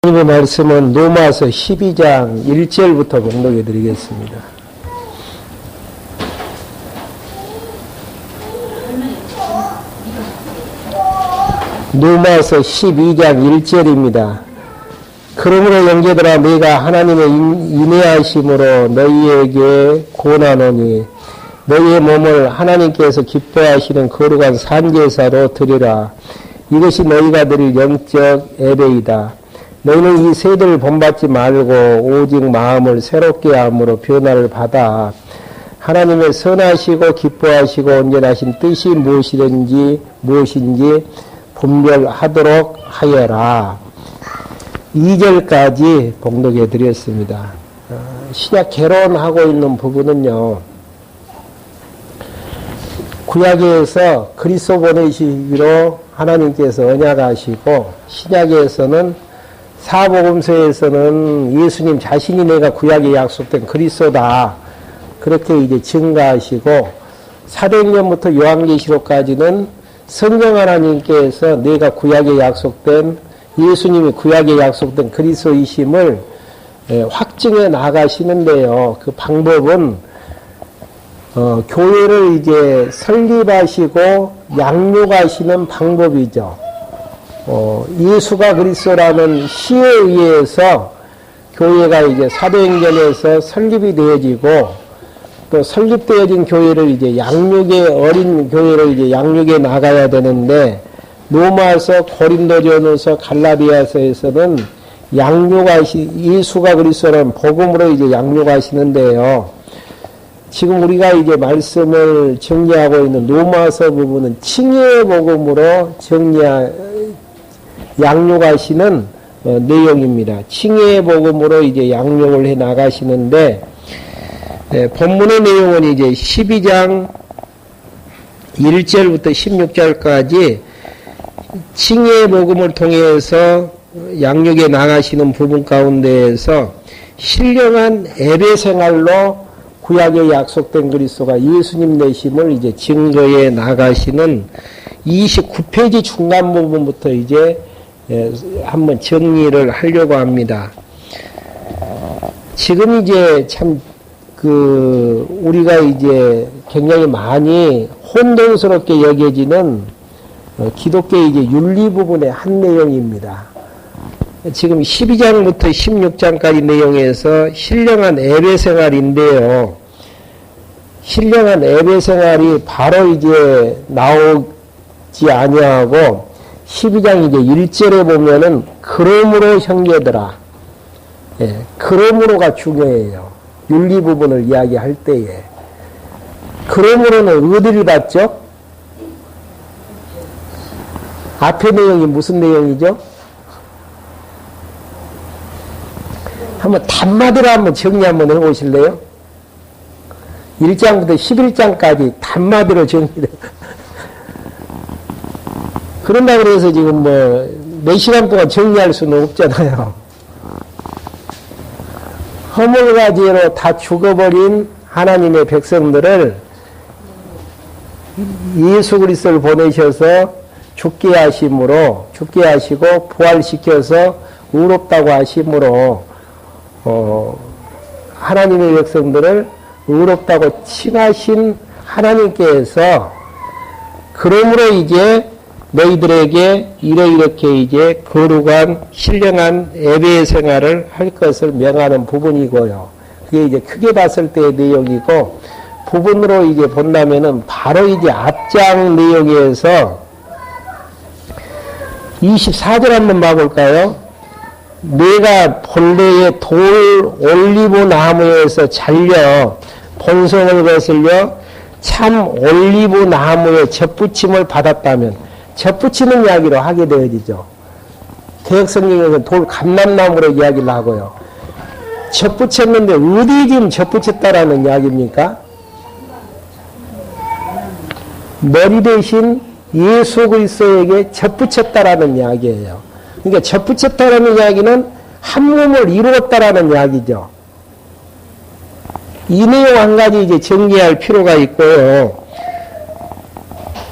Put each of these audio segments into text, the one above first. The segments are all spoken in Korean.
하나님의 말씀은 로마서 12장 1절부터 봉독해 드리겠습니다. 로마서 12장 1절입니다. 그러므로 형제들아 내가 하나님의 인내하심으로 너희에게 권하노니 너희의 몸을 하나님께서 기뻐하시는 거룩한 산제사로 드리라. 이것이 너희가 드릴 영적 예배이다. 너희는 이 세대를 본받지 말고 오직 마음을 새롭게 함으로 변화를 받아 하나님의 선하시고 기뻐하시고 온전하신 뜻이 무엇인지 분별하도록 하여라. 2절까지 봉독해 드렸습니다. 신약 개론하고 있는 부분은요, 구약에서 그리스도 보내시기로 하나님께서 언약하시고, 신약에서는 사복음서에서는 예수님 자신이 내가 구약에 약속된 그리스도다, 그렇게 이제 증가하시고, 사도행전부터 요한계시록까지는 성령 하나님께서 내가 구약에 약속된, 예수님이 구약에 약속된 그리스도이심을 확증해 나가시는데요. 그 방법은 교회를 이제 설립하시고 양육하시는 방법이죠. 예수가 그리스도라는 시에 의해서 교회가 이제 사도행전에서 설립이 되어지고, 또 설립되어진 교회를 이제 어린 교회를 이제 양육해 나가야 되는데, 로마서, 고린도전서, 갈라디아서에서는 예수가 그리스도라는 복음으로 이제 양육하시는데요. 지금 우리가 이제 말씀을 정리하고 있는 로마서 부분은 칭의의 복음으로 양육하시는 내용입니다. 칭의의 복음으로 이제 양육을 해 나가시는데, 본문의 내용은 이제 12장 1절부터 16절까지 칭의의 복음을 통해서 양육해 나가시는 부분 가운데에서 신령한 예배 생활로 구약에 약속된 그리스도가 예수님 되심을 이제 증거해 나가시는 29페이지 중간 부분부터 이제 한번 정리를 하려고 합니다. 지금 이제 참 우리가 이제 굉장히 많이 혼돈스럽게 여겨지는 기독교의 이제 윤리 부분의 한 내용입니다. 지금 12장부터 16장까지 내용에서 신령한 예배 생활인데요. 신령한 예배 생활이 바로 이제 나오지 아니하고 12장 이제 1절에 보면은 그러므로 형제들아, 그러므로가 중요해요. 윤리 부분을 이야기할 때에. 그러므로는 어디를 봤죠? 앞의 내용이 무슨 내용이죠? 한번 단마디로 한번 정리 한번 해보실래요? 1장부터 11장까지 단마디로 정리를. 그런다고 해서 지금 몇 시간 동안 정리할 수는 없잖아요. 허물과죄로 다 죽어버린 하나님의 백성들을 예수 그리스도를 보내셔서 죽게 하시고 부활시켜서 의롭다고 하심으로 하나님의 백성들을 의롭다고 칭하신 하나님께서 그러므로 이제 너희들에게 이렇게 이제 거룩한 신령한 예배 생활을 할 것을 명하는 부분이고요. 그게 이제 크게 봤을 때의 내용이고, 부분으로 이제 본다면은 바로 이제 앞장 내용에서 24절 한번 봐볼까요? 내가 본래의 돌 올리브 나무에서 잘려 본성을 거슬려 참 올리브 나무에 젖붙임을 받았다면, 젖붙이는 이야기로 하게 되어지죠. 개혁성경에서는 돌 감람나무로 이야기를 하고요. 젖붙였는데 어디 지금 젖붙였다라는 이야기입니까? 머리 대신 예수 그리스도에게 젖붙였다라는 이야기예요. 그러니까 젖붙였다라는 이야기는 한 몸을 이루었다라는 이야기죠. 이 내용 한 가지 이제 정리할 필요가 있고요.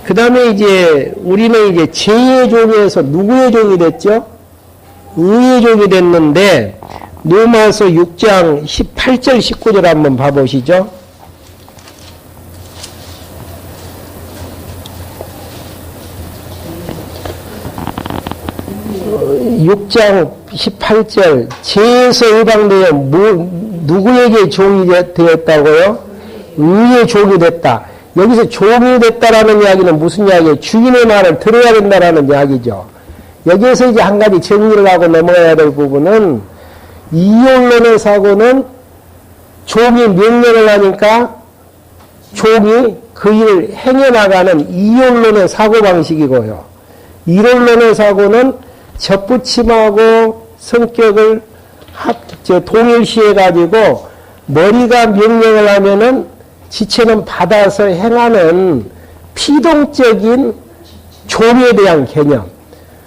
그 다음에 이제 우리는 이제 죄의 종에서 누구의 종이 됐죠? 의의 종이 됐는데 로마서 6장 18절 19절 한번 봐보시죠. 6장 18절 죄에서 해방되어 누구에게 종이 되었다고요? 의의 종이 됐다. 여기서 종이 됐다라는 이야기는 무슨 이야기예요? 주인의 말을 들어야 된다라는 이야기죠. 여기에서 이제 한 가지 정리를 하고 넘어가야 될 부분은 이율론의 사고는 종이 명령을 하니까 종이 그 일을 행해나가는 이율론의 사고방식이고요. 이율론의 사고는 접붙임하고 성격을 동일시해가지고 머리가 명령을 하면은 지체는 받아서 행하는 피동적인 종에 대한 개념.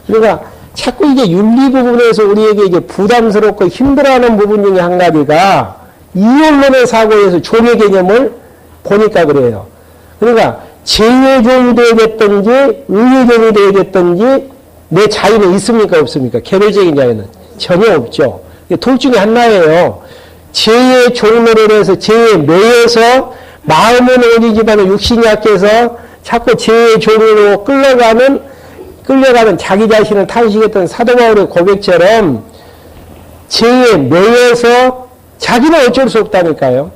그러니까 자꾸 이게 윤리 부분에서 우리에게 이제 부담스럽고 힘들어하는 부분 중에 한 가지가 이율론의 사고에서 종의 개념을 보니까 그래요. 그러니까 죄의 종이 되겠든지 의의 종이 되겠든지 내 자유는 있습니까 없습니까? 개별적인 자유는 전혀 없죠. 둘 중에 하나예요. 죄의 종로를 해서 죄에 매여서 마음은 온이지만 육신이 약해서 자꾸 죄의 종으로 끌려가는 자기 자신을 탄식했던 사도 바울의 고백처럼 죄에 매여서 자기는 어쩔 수 없다니까요.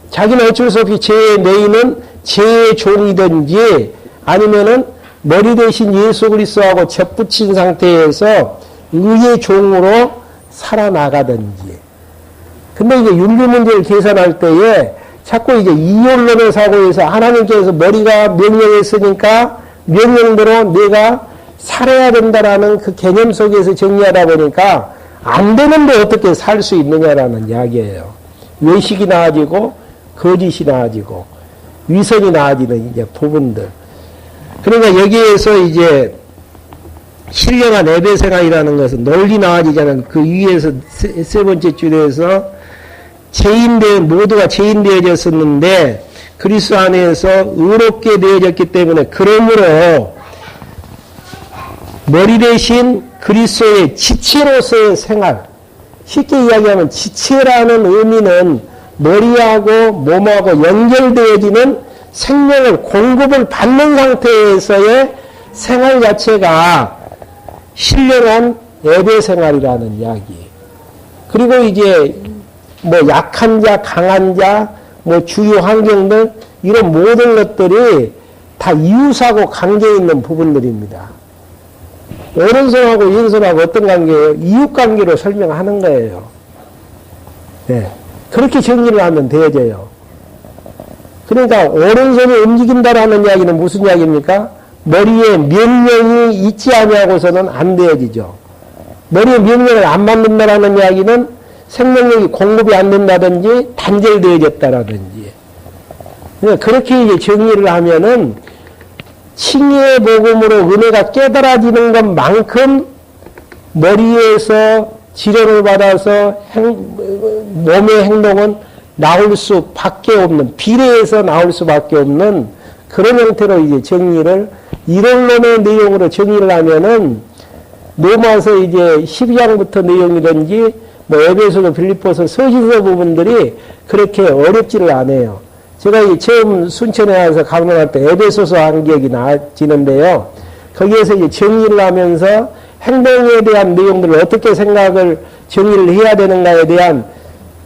자기는 어쩔 수 없이 죄에 매이는 죄의 종이든지 아니면은 머리 대신 예수 그리스도하고 접붙인 상태에서 의의 종으로 살아나가든지. 근데 이제 윤리 문제를 계산할 때에 자꾸 이제 이율론의 사고에서 하나님께서 머리가 명령했으니까 명령대로 내가 살아야 된다라는 그 개념 속에서 정리하다 보니까 안 되는데 어떻게 살 수 있느냐라는 이야기예요. 외식이 나아지고 거짓이 나아지고 위선이 나아지는 이제 부분들. 그러니까 여기에서 이제 신령한 예배 생활이라는 것은 널리 나아지자는 그 위에서 세 번째 줄에서 모두가 죄인되어졌었는데 그리스도 안에서 의롭게 되어졌기 때문에 그러므로 머리 대신 그리스도의 지체로서의 생활, 쉽게 이야기하면 지체라는 의미는 머리하고 몸하고 연결되어지는 생명을 공급을 받는 상태에서의 생활 자체가 신령한 예배 생활이라는 이야기. 그리고 이제 뭐 약한 자, 강한 자, 뭐 주요 환경들 이런 모든 것들이 다 이웃하고 관계 있는 부분들입니다. 오른손하고 왼손하고 어떤 관계예요? 이웃 관계로 설명하는 거예요. 네. 그렇게 정리를 하면 되어져요. 그러니까 오른손이 움직인다라는 이야기는 무슨 이야기입니까? 머리에 명령이 있지 아니하고서는 안 되어지죠. 머리에 명령을 안 만든다라는 이야기는 생명력이 공급이 안 된다든지 단절되어졌다라든지. 그렇게 이제 정리를 하면은 칭의의 복음으로 은혜가 깨달아지는 것만큼 머리에서 지령을 받아서 몸의 행동은 나올 수밖에 없는, 비례해서 나올 수밖에 없는 그런 형태로 이제 정리를, 이론론의 내용으로 정리를 하면은 로마서 이제 12장부터 내용이든지 뭐 에베소서, 빌립보서, 서신서 부분들이 그렇게 어렵지를 않아요. 제가 이 처음 순천에 와서 강론할 때 에베소서 한 기억이 나지는데요. 거기에서 이제 정리를 하면서 행동에 대한 내용들을 어떻게 생각을 정리를 해야 되는가에 대한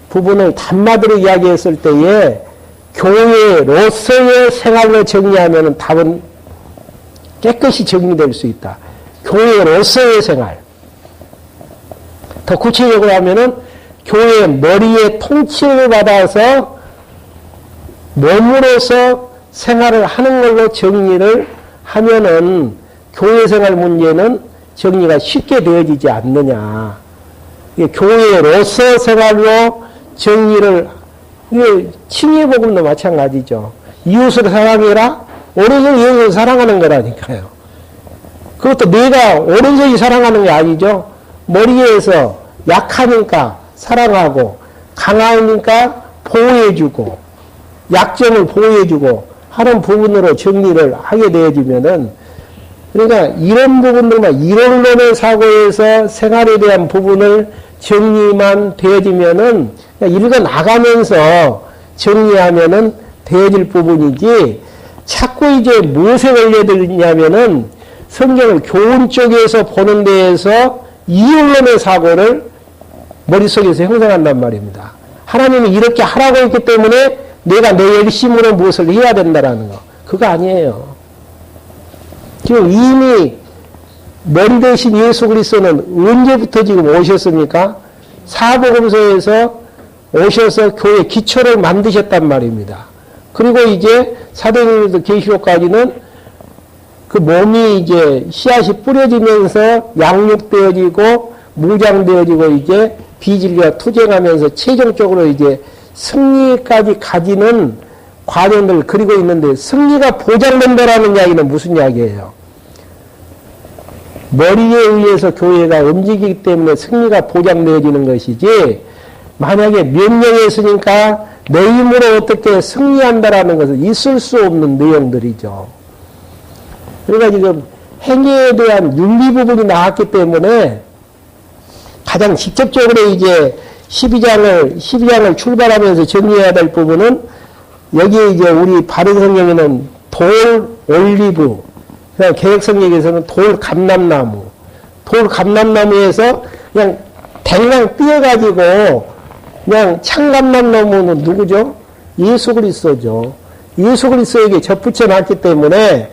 부분을 단마디로 이야기했을 때에 교회로서의 생활로 정리하면 답은 깨끗이 정리될 수 있다. 교회로서의 생활. 더 구체적으로 하면은 교회 머리에 통치를 받아서 몸으로서 생활을 하는 걸로 정리를 하면은 교회 생활 문제는 정리가 쉽게 되어지지 않느냐. 교회로서 생활로 정리를, 칭의 복음도 마찬가지죠. 이웃을 사랑해라? 오른손이 이웃을 사랑하는 거라니까요. 그것도 내가 오른손이 사랑하는 게 아니죠. 머리에서 약하니까 사랑하고, 강하니까 보호해주고, 약점을 보호해주고 하는 부분으로 정리를 하게 되어지면은 그러니까 이런 부분들만 이론론의 사고에서 생활에 대한 부분을 정리만 되어지면은 읽어 나가면서 정리하면은 되어질 부분이지 자꾸 이제 무엇에 걸려들냐면은 성경을 교훈 쪽에서 보는 데에서 이론론의 사고를 머릿속에서 형성한단 말입니다. 하나님이 이렇게 하라고 했기 때문에 내가 내 열심으로 무엇을 해야 된다라는 거. 그거 아니에요. 지금 이미 머리 대신 예수 그리스도는 언제부터 지금 오셨습니까? 사복음서에서 오셔서 교회 기초를 만드셨단 말입니다. 그리고 이제 사도행전에서 계시록까지는 그 몸이 이제 씨앗이 뿌려지면서 양육되어지고 무장되어지고 이제 비질과 투쟁하면서 최종적으로 이제 승리까지 가지는 과정들을 그리고 있는데 승리가 보장된다라는 이야기는 무슨 이야기예요? 머리에 의해서 교회가 움직이기 때문에 승리가 보장되어지는 것이지 만약에 명령했으니까 내 힘으로 어떻게 승리한다라는 것은 있을 수 없는 내용들이죠. 그러니까 지금 행위에 대한 윤리 부분이 나왔기 때문에 가장 직접적으로 이제 12장을 출발하면서 정리해야 될 부분은 여기에 이제 우리 바른 성경에는 돌, 올리브, 그냥 개혁성경에서는 돌 감람나무에서 그냥 댕강 띄어가지고 그냥 창감람나무는 누구죠? 예수 그리스도죠. 예수 그리스도에게 접붙여 놨기 때문에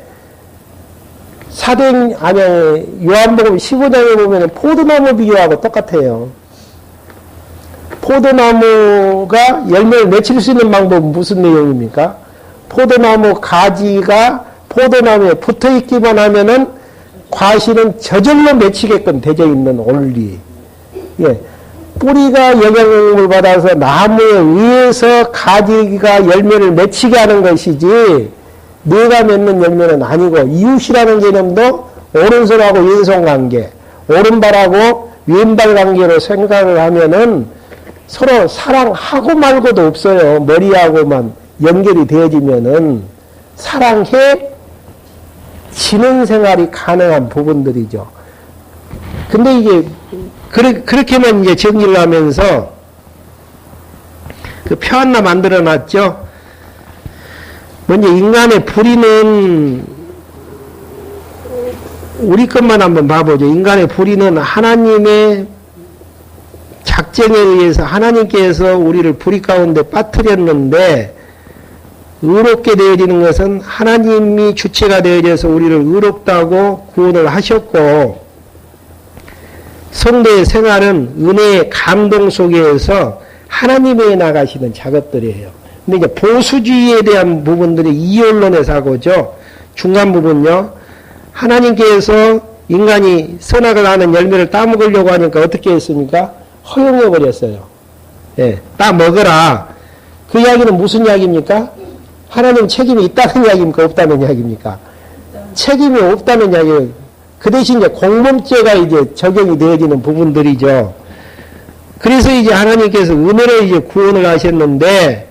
요한복음 15장에 보면 포도나무 비유하고 똑같아요. 포도나무가 열매를 맺힐 수 있는 방법은 무슨 내용입니까? 포도나무 가지가 포도나무에 붙어 있기만 하면은 과실은 저절로 맺히게끔 되어 있는 원리. 예. 뿌리가 영향을 받아서 나무에 의해서 가지가 열매를 맺히게 하는 것이지, 내가 맺는 열매는 아니고, 이웃이라는 개념도 오른손하고 왼손 관계, 오른발하고 왼발 관계로 생각을 하면은 서로 사랑하고 말고도 없어요. 머리하고만 연결이 되어지면은 사랑해 지는 생활이 가능한 부분들이죠. 근데 이게 그렇게만 이제 정리를 하면서 그 표 하나 만들어 놨죠. 먼저 인간의 불의는 우리 것만 한번 봐보죠. 인간의 불의는 하나님의 작정에 의해서 하나님께서 우리를 불의 가운데 빠뜨렸는데, 의롭게 되어지는 것은 하나님이 주체가 되어져서 우리를 의롭다고 구원을 하셨고, 성도의 생활은 은혜의 감동 속에서 하나님의 나가시는 작업들이에요. 근데 이제 보수주의에 대한 부분들이 이언론의 사고죠. 중간 부분요. 하나님께서 인간이 선악을 하는 열매를 따먹으려고 하니까 어떻게 했습니까? 허용해버렸어요. 예, 따먹어라. 그 이야기는 무슨 이야기입니까? 하나님 책임이 있다는 이야기입니까? 없다는 이야기입니까? 책임이 없다는 이야기예요. 그 대신 이제 공범죄가 이제 적용이 되어지는 부분들이죠. 그래서 이제 하나님께서 은혜로 이제 구원을 하셨는데,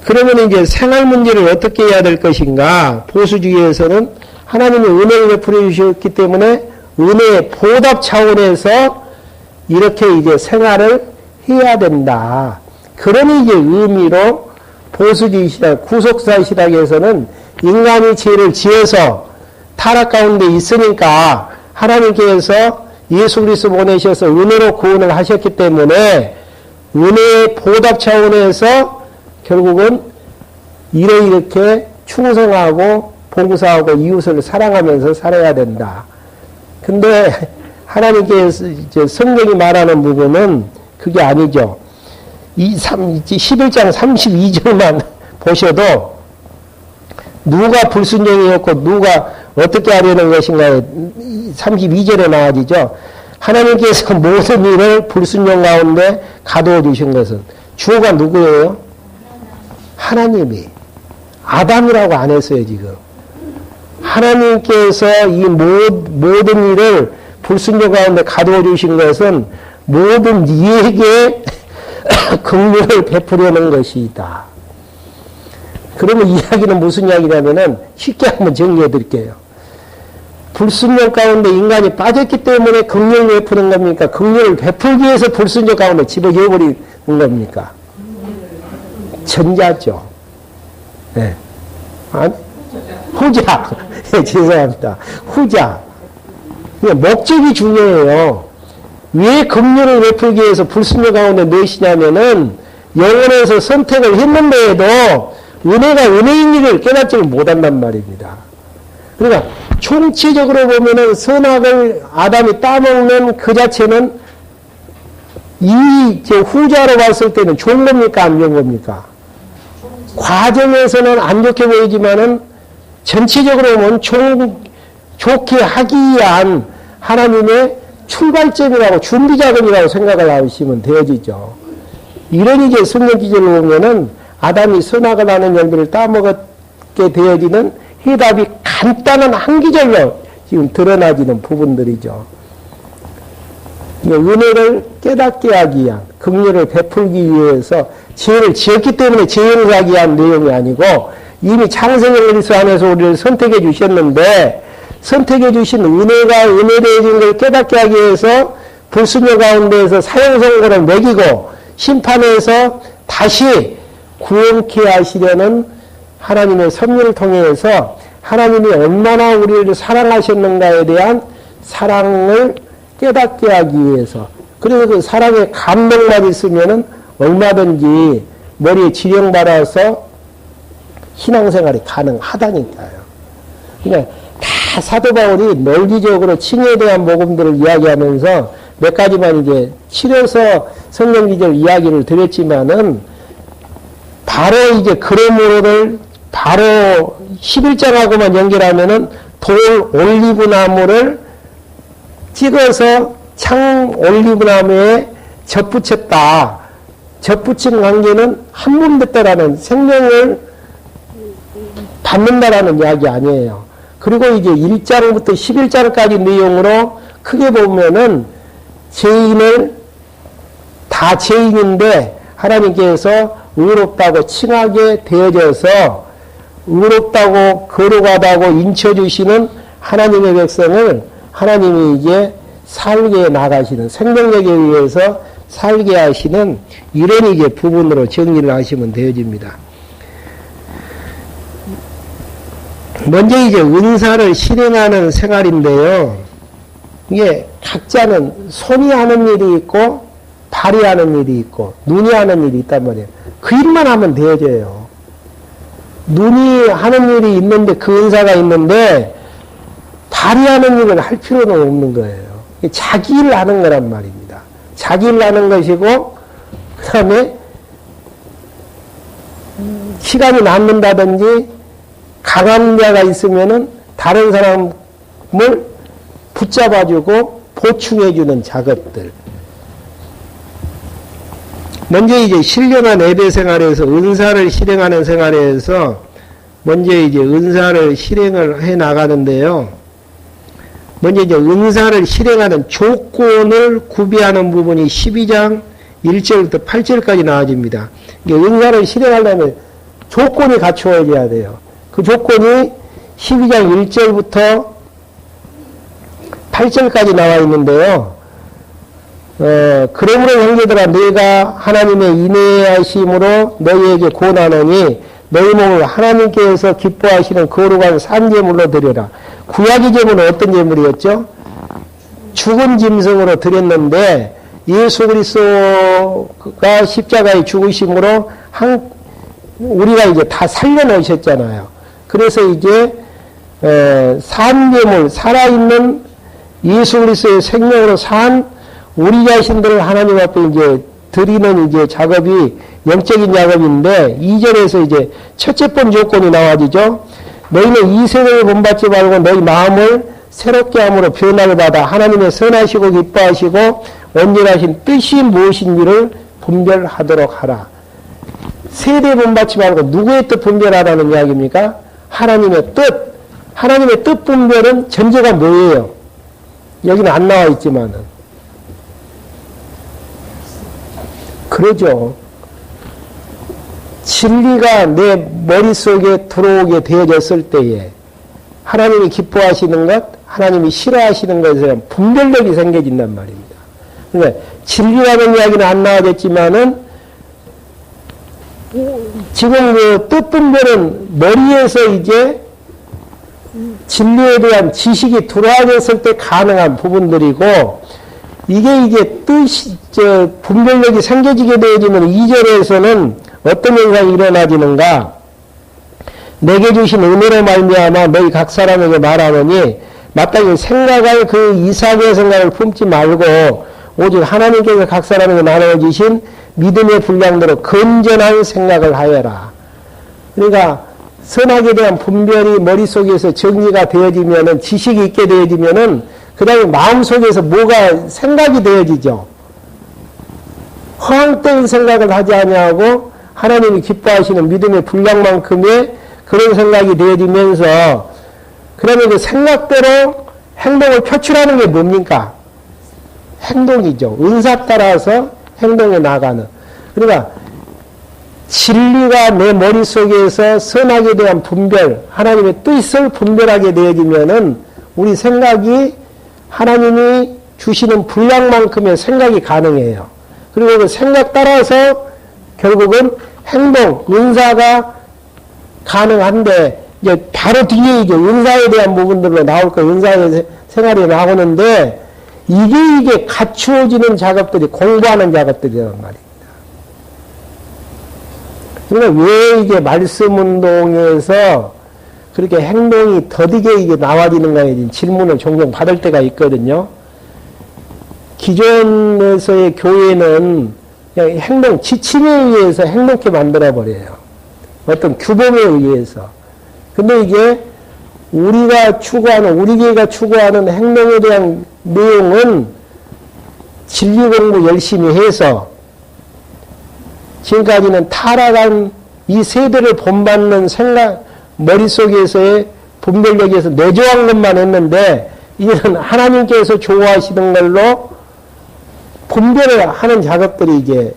그러면 이제 생활 문제를 어떻게 해야 될 것인가? 보수주의에서는 하나님이 은혜를 베풀어 주셨기 때문에 은혜의 보답 차원에서 이렇게 이제 생활을 해야 된다. 그런 이제 의미로 보수주의 시작, 구속사 시작에서는 인간이 죄를 지어서 타락 가운데 있으니까 하나님께서 예수 그리스도 보내셔서 은혜로 구원을 하셨기 때문에 은혜의 보답 차원에서 결국은 이렇게 충성하고 봉사하고 이웃을 사랑하면서 살아야 된다. 근데 하나님께서 이제 성경이 말하는 부분은 그게 아니죠. 11장 32절만 보셔도 누가 불순종이었고 누가 어떻게 하려는 것인가 32절에 나와지죠. 하나님께서 모든 일을 불순종 가운데 가두어 주신 것은 주어가 누구예요? 하나님이. 아담이라고 안 했어요, 지금. 하나님께서 이 모든 일을 불순종 가운데 가두어 주신 것은 모든 이에게 긍휼을 베푸려는 것이다. 그러면 이야기는 무슨 이야기냐면은 쉽게 한번 정리해 드릴게요. 불순종 가운데 인간이 빠졌기 때문에 긍휼을 베푸는 겁니까? 긍휼을 베풀기 위해서 불순종 가운데 집어넣어버리는 겁니까? 전자죠. 네. 후자. 네, 죄송합니다. 후자. 목적이 중요해요. 왜 긍휼을 베풀기 위해서 불순종 가운데 넣으시냐면은 영혼에서 선택을 했는데도 은혜가 은혜인 일을 깨닫지를 못한단 말입니다. 그러니까 총체적으로 보면은 선악을 아담이 따먹는 그 자체는 이 후자로 봤을 때는 좋은 겁니까? 안 좋은 겁니까? 과정에서는 안 좋게 보이지만은 전체적으로 보면 좋게 하기 위한 하나님의 출발점이라고 준비작업이라고 생각을 하시면 되어지죠. 이런 이제 성경 기절을 보면은 아담이 선악을 하는 열매를 따먹게 되어지는 해답이 간단한 한 기절로 지금 드러나지는 부분들이죠. 은혜를 깨닫게 하기 위한, 긍휼을 베풀기 위해서 죄를 지었기 때문에 죄를 하기 위한 내용이 아니고 이미 창세의 그리스도 안에서 우리를 선택해 주셨는데 선택해 주신 은혜가 은혜되어진 걸 깨닫게 하기 위해서 불순종 가운데에서 사형선고를 매기고 심판에서 다시 구원케 하시려는 하나님의 섭리를 통해서 하나님이 얼마나 우리를 사랑하셨는가에 대한 사랑을 깨닫게 하기 위해서, 그래서 그 사랑의 감동만 있으면은 얼마든지 머리에 지령받아서 신앙생활이 가능하다니까요. 그냥 다 사도 바울이 논리적으로 칭의에 대한 복음들을 이야기하면서 몇 가지만 이제 치려서 성경 기절 이야기를 드렸지만은 바로 이제 그러므로를 바로 11장하고만 연결하면은 돌 올리브 나무를 찍어서 창 올리브 나무에 접붙였다. 접붙인 관계는 한 몸 됐다라는 생명을 받는다라는 이야기 아니에요. 그리고 이제 1장부터 11장까지 내용으로 크게 보면은 죄인을 다 죄인인데 하나님께서 의롭다고 칭하게 되어져서 의롭다고 거룩하다고 인쳐주시는 하나님의 백성을 하나님이 이제 살게 나가시는 생명력에 의해서 살게 하시는 이런 이제 부분으로 정리를 하시면 되어집니다. 먼저 이제 은사를 실행하는 생활인데요. 이게 각자는 손이 하는 일이 있고 발이 하는 일이 있고 눈이 하는 일이 있단 말이에요. 그 일만 하면 되어져요. 눈이 하는 일이 있는데 그 은사가 있는데 발이 하는 일을 할 필요는 없는 거예요. 자기 일을 하는 거란 말입니다. 자기 일을 하는 것이고 그 다음에 시간이 남는다든지 강한 자가 있으면은 다른 사람을 붙잡아주고 보충해주는 작업들. 먼저 이제 신령한 예배 생활에서 은사를 실행하는 생활에서 먼저 이제 은사를 실행을 해 나가는데요. 먼저 이제 은사를 실행하는 조건을 구비하는 부분이 12장 1절부터 8절까지 나와집니다. 이게 은사를 실행하려면 조건이 갖추어져야 돼요. 그 조건이 12장 1절부터 8절까지 나와 있는데요. 그러므로 형제들아 너희가 하나님의 인내하심으로 너희에게 권하노니 너희 몸을 하나님께서 기뻐하시는 거룩한 산제물로 드려라. 구약의 제물은 어떤 제물이었죠? 죽은 짐승으로 드렸는데 예수 그리스도가 십자가에 죽으심으로 우리가 이제 다 살려놓으셨잖아요. 그래서 이제 산제물, 살아있는 예수 그리스도의 생명으로 산 우리 자신들을 하나님 앞에 이제 드리는 이제 작업이 영적인 작업인데 2절에서 이제 첫째 번 조건이 나와지죠. 너희는 이 세상을 본받지 말고 너희 마음을 새롭게 함으로 변화를 받아 하나님의 선하시고 기뻐하시고 온전하신 뜻이 무엇인지를 분별하도록 하라. 세대 본받지 말고 누구의 뜻 분별하라는 이야기입니까? 하나님의 뜻. 하나님의 뜻 분별은 전제가 뭐예요? 여기는 안 나와 있지만은. 그러죠. 진리가 내 머릿속에 들어오게 되어졌을 때에 하나님이 기뻐하시는 것, 하나님이 싫어하시는 것에 분별력이 생겨진단 말입니다. 그러니까 진리라는 이야기는 안 나와졌지만은 지금 그 뜻 분별은 머리에서 이제 진리에 대한 지식이 들어와졌을 때 가능한 부분들이고, 이게 뜻이, 분별력이 생겨지게 되어지면 2절에서는 어떤 현상이 일어나지는가? 내게 주신 은혜로 말미암아 너희 각 사람에게 말하노니 마땅히 생각할 그 이삭의 생각을 품지 말고 오직 하나님께서 각 사람에게 나눠 주신 믿음의 분량대로 건전한 생각을 하여라. 그러니까 선악에 대한 분별이 머릿속에서 정리가 되어지면은, 지식이 있게 되어지면은, 그 다음에 마음속에서 뭐가 생각이 되어지죠. 허황된 생각을 하지 아니하고 하나님이 기뻐하시는 믿음의 분량만큼의 그런 생각이 되어지면서, 그러면 그 생각대로 행동을 표출하는 게 뭡니까? 행동이죠. 은사 따라서 행동에 나가는. 그러니까 진리가 내 머릿속에서 선악에 대한 분별, 하나님의 뜻을 분별하게 되어지면은 우리 생각이 하나님이 주시는 분량만큼의 생각이 가능해요. 그리고 그 생각 따라서 결국은 행동, 은사가 가능한데, 이제 바로 뒤에 이제 은사에 대한 부분들로 나올 거예요. 은사의 생활이 나오는데, 이게 갖추어지는 작업들이 공부하는 작업들이란 말입니다. 그러니까 왜 이게 말씀 운동에서 그렇게 행동이 더디게 이게 나와지는가에 질문을 종종 받을 때가 있거든요. 기존에서의 교회는 그냥 행동, 지침에 의해서 행동케 만들어버려요. 어떤 규범에 의해서. 근데 이게 우리가 추구하는, 우리 교회가 추구하는 행동에 대한 내용은 진리 공부 열심히 해서 지금까지는 타락한 이 세대를 본받는 생각, 머릿속에서의 분별력에서 내조한 것만 했는데, 이제는 하나님께서 좋아하시는 걸로 분별을 하는 작업들이 이제,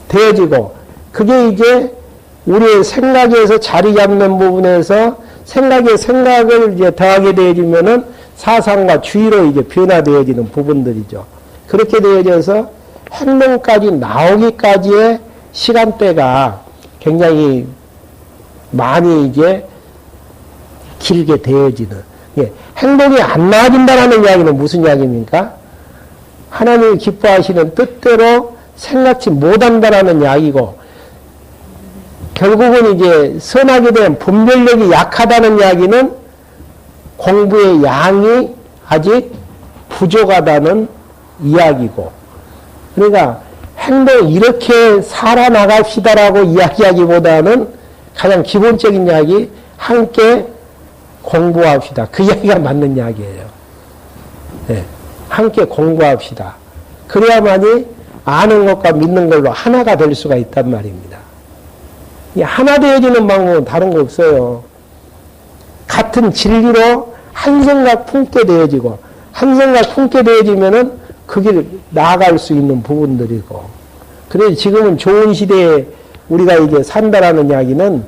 되어지고, 그게 이제 우리의 생각에서 자리 잡는 부분에서 생각을 이제 더하게 되어지면은 사상과 주의로 이제 변화되어지는 부분들이죠. 그렇게 되어져서 행동까지 나오기까지의 시간대가 굉장히 많이 이제 길게 되어지는. 행동이 안 나아진다는 이야기는 무슨 이야기입니까? 하나님이 기뻐하시는 뜻대로 생각지 못한다는 이야기고, 결국은 이제 선악에 대한 분별력이 약하다는 이야기는 공부의 양이 아직 부족하다는 이야기고, 그러니까 행동 이렇게 살아나갑시다라고 이야기하기보다는 가장 기본적인 이야기, 함께 공부합시다. 그 이야기가 맞는 이야기예요. 네. 함께 공부합시다. 그래야만이 아는 것과 믿는 걸로 하나가 될 수가 있단 말입니다. 하나 되어지는 방법은 다른 거 없어요. 같은 진리로 한 생각 품게 되어지고, 한 생각 품게 되어지면은 그 길 나아갈 수 있는 부분들이고, 그래서 지금은 좋은 시대에 우리가 이제 산다라는 이야기는,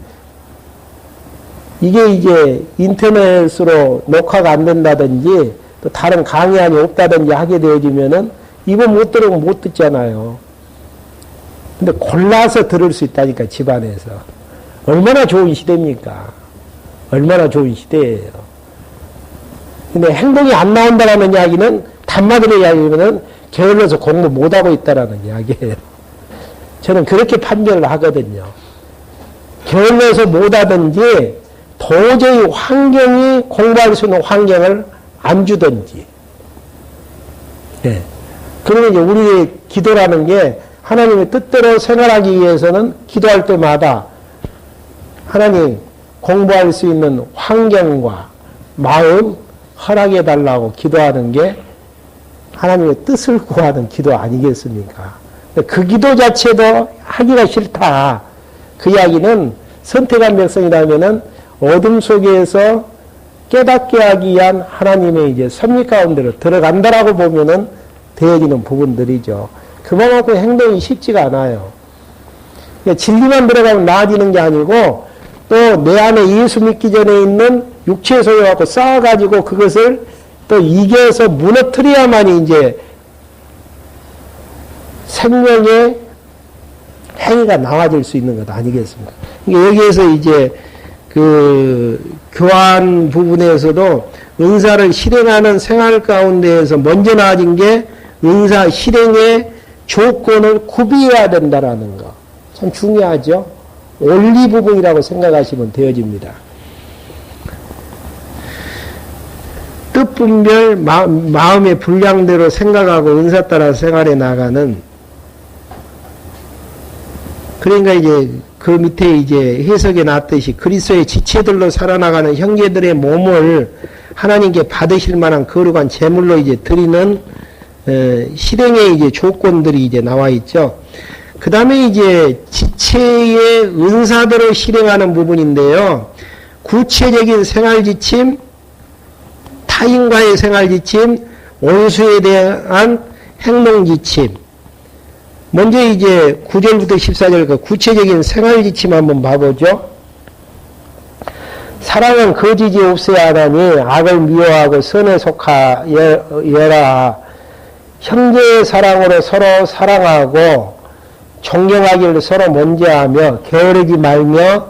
이게 이제 인터넷으로 녹화가 안 된다든지 또 다른 강의안이 없다든지 하게 되어지면은 이거 못 들으면 못 듣잖아요. 근데 골라서 들을 수 있다니까, 집안에서. 얼마나 좋은 시대입니까? 얼마나 좋은 시대예요. 근데 행동이 안 나온다라는 이야기는, 단마디로 이야기하면 게을러서 공부 못하고 있다라는 이야기예요. 저는 그렇게 판별을 하거든요. 게을러서 못하든지, 도저히 환경이 공부할 수 있는 환경을 안 주든지. 네. 그러면 이제 우리의 기도라는 게, 하나님의 뜻대로 생활하기 위해서는 기도할 때마다 하나님 공부할 수 있는 환경과 마음 허락해 달라고 기도하는 게 하나님의 뜻을 구하는 기도 아니겠습니까? 그 기도 자체도 하기가 싫다. 그 이야기는 선택한 백성이라면은 어둠 속에서 깨닫게 하기 위한 하나님의 이제 섭리 가운데로 들어간다라고 보면은 되어지는 부분들이죠. 그만큼 행동이 쉽지가 않아요. 그러니까 진리만 들어가면 나아지는 게 아니고, 또 내 안에 예수 믿기 전에 있는 육체 소유하고 싸워가지고 그것을 또 이겨서 무너뜨려야만이 이제 생명의 행위가 나와질 수 있는 것 아니겠습니까? 그러니까 여기에서 이제 그 교환 부분에서도 은사를 실행하는 생활 가운데에서 먼저 나아진 게 은사 실행의 조건을 구비해야 된다라는 거. 참 중요하죠. 원리 부분이라고 생각하시면 되어집니다. 뜻분별 마음의 분량대로 생각하고 은사 따라 생활해 나가는, 그러니까 이제 그 밑에 이제 해석에 놨듯이 그리스도의 지체들로 살아나가는 형제들의 몸을 하나님께 받으실 만한 거룩한 제물로 이제 드리는 실행의 이제 조건들이 이제 나와 있죠. 그 다음에 이제 지체의 은사대로 실행하는 부분인데요. 구체적인 생활 지침, 타인과의 생활 지침, 원수에 대한 행동 지침. 먼저 이제 9절부터 14절 그 구체적인 생활 지침 한번 봐보죠. 사랑은 거짓이 없어야 하나니 악을 미워하고 선에 속하여라. 형제의 사랑으로 서로 사랑하고 존경하기를 서로 먼저 하며 게으르지 말며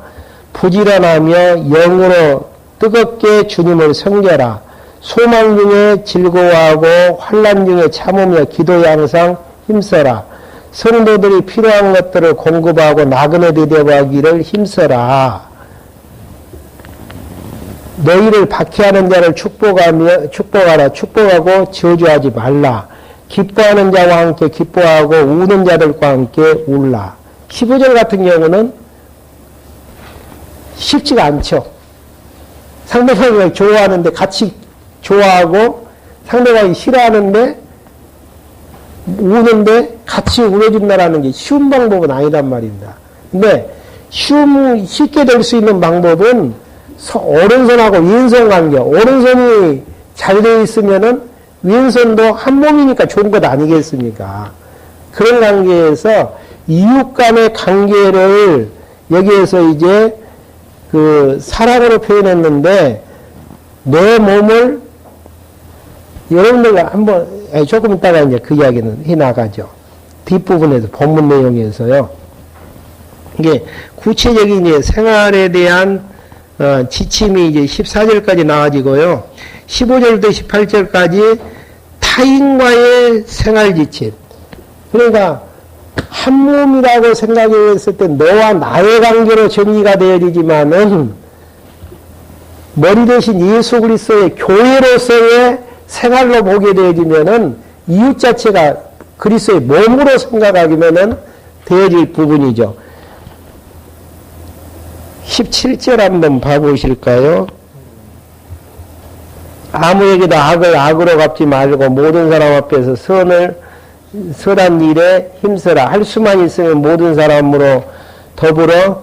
부지런하며 영으로 뜨겁게 주님을 섬겨라. 소망 중에 즐거워하고 환난 중에 참으며 기도에 항상 힘써라. 성도들이 필요한 것들을 공급하고 나그네 대접하기를 힘써라. 너희를 박해하는 자를 축복하라. 축복하고 저주하지 말라. 기뻐하는 자와 함께 기뻐하고 우는 자들과 함께 울라. 15절 같은 경우는 쉽지가 않죠. 상대방이 좋아하는데 같이 좋아하고 상대방이 싫어하는데 우는데 같이 울어준다라는 게 쉬운 방법은 아니란 말입니다. 근데 쉽게 될 수 있는 방법은 오른손하고 왼손 관계, 오른손이 잘 되어 있으면은 왼손도 한 몸이니까 좋은 것 아니겠습니까? 그런 관계에서 이웃 간의 관계를 여기에서 이제 그 사랑으로 표현했는데 내 몸을 여러분들 한번 조금 있다가 이제 그 이야기는 해 나가죠. 뒷부분에서 본문 내용에서요. 이게 구체적인 이제 생활에 대한 지침이 이제 14절까지 나와지고요. 15절부터 18절까지 타인과의 생활 지침. 그러니까 한 몸이라고 생각했을 때 너와 나의 관계로 정리가 되어지지만은 머리 대신 예수 그리스도의 교회로서의 생활로 보게 되어지면은 이웃 자체가 그리스도의 몸으로 생각하기면은 되어질 부분이죠. 17절 한번 봐보실까요? 아무에게도 악을 악으로 갚지 말고 모든 사람 앞에서 선한 일에 힘써라. 할 수만 있으면 모든 사람으로 더불어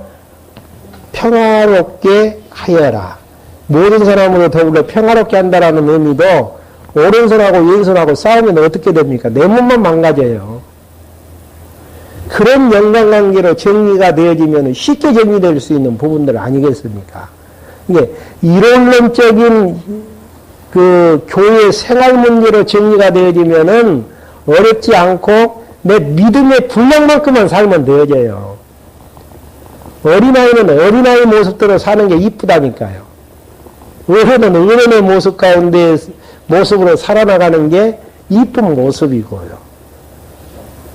평화롭게 하여라. 모든 사람으로 더불어 평화롭게 한다라는 의미도 오른손하고 왼손하고 싸우면 어떻게 됩니까? 내 몸만 망가져요. 그런 연관관계로 정리가 되어지면 쉽게 정리될 수 있는 부분들 아니겠습니까? 이게 이론론적인 그 교회 생활 문제로 정리가 되어지면은 어렵지 않고 내 믿음의 분량만큼만 살면 되어져요. 어린아이는 어린아이 모습대로 사는 게 이쁘다니까요. 어른은 어른의 모습 가운데 모습으로 살아나가는 게 이쁜 모습이고요.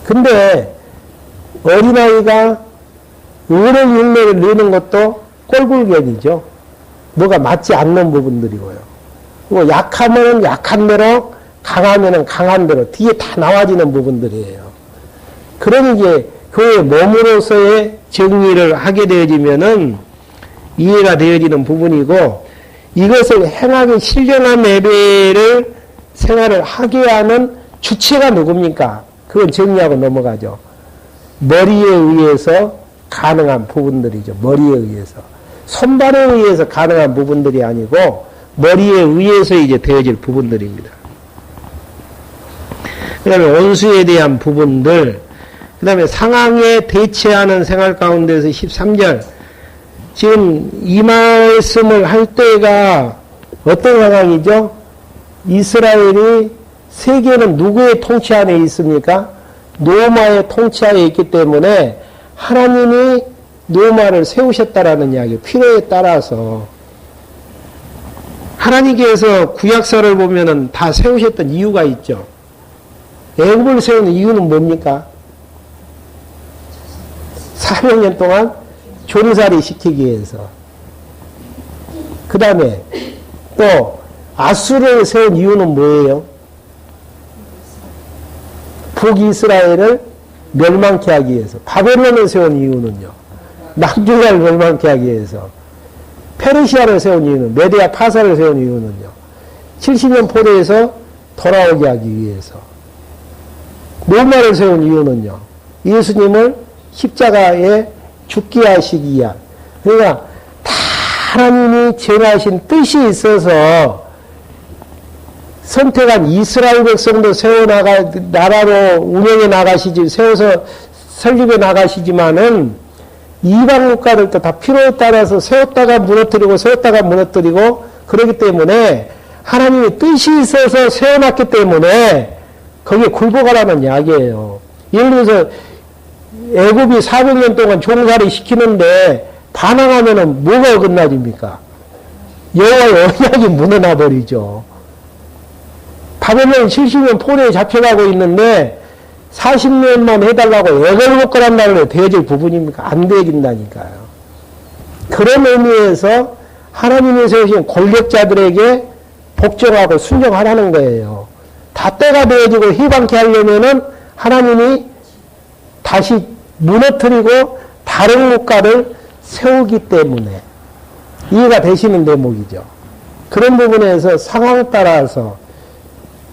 근데 어린아이가 어른 흉내를 내는 것도 꼴불견이죠. 뭐가 맞지 않는 부분들이고요. 뭐 약하면 약한 대로, 강하면 강한 대로 뒤에 다 나와지는 부분들이에요. 그런 이제 교회 몸으로서의 정리를 하게 되어지면은 이해가 되어지는 부분이고, 이것을 행하기 실현한 예배를 생활을 하게 하는 주체가 누굽니까? 그건 정리하고 넘어가죠. 머리에 의해서 가능한 부분들이죠. 머리에 의해서. 손발에 의해서 가능한 부분들이 아니고 머리에 의해서 이제 되어질 부분들입니다. 그 다음에 원수에 대한 부분들, 그 다음에 상황에 대처하는 생활 가운데서 13절, 지금 이 말씀을 할 때가 어떤 상황이죠? 이스라엘이 세계는 누구의 통치 안에 있습니까? 로마의 통치하에 있기 때문에 하나님이 로마를 세우셨다라는 이야기, 필요에 따라서. 하나님께서 구약서를 보면은 다 세우셨던 이유가 있죠. 애굽을 세우는 이유는 뭡니까? 400년 동안 종살이 시키기 위해서. 그 다음에 또 아수르를 세운 이유는 뭐예요? 북이스라엘을 멸망케 하기 위해서. 바벨론을 세운 이유는요. 남중을 멸망케 하기 위해서. 페르시아를 세운 이유는, 메디아 파사를 세운 이유는요. 70년 포로에서 돌아오게 하기 위해서. 로마를 세운 이유는요. 예수님을 십자가에 죽게 하시기 위한. 그러니까 다 하나님이 정하신 뜻이 있어서 선택한 이스라엘 백성도 세워나가, 나라로 운영해 나가시지, 세워서 설립해 나가시지만은 이방 국가들도 다 필요에 따라서 세웠다가 무너뜨리고 그러기 때문에 하나님의 뜻이 있어서 세워놨기 때문에 거기에 굴복하라는 이야기예요. 예를 들어서 애굽이 400년 동안 종살이 시키는데 반항하면은 뭐가 어긋나집니까? 여호와의 언약이 무너나 버리죠. 바벨론 70년 포로에 잡혀가고 있는데 40년만 해달라고 애걸 먹거란다고 되어질 부분입니까? 안 되어진다니까요. 그런 의미에서 하나님이 세우신 권력자들에게 복종하고 순종하라는 거예요. 다 때가 되어지고 희망케 하려면은 하나님이 다시 무너뜨리고 다른 국가를 세우기 때문에 이해가 되시는 대목이죠. 그런 부분에서 상황에 따라서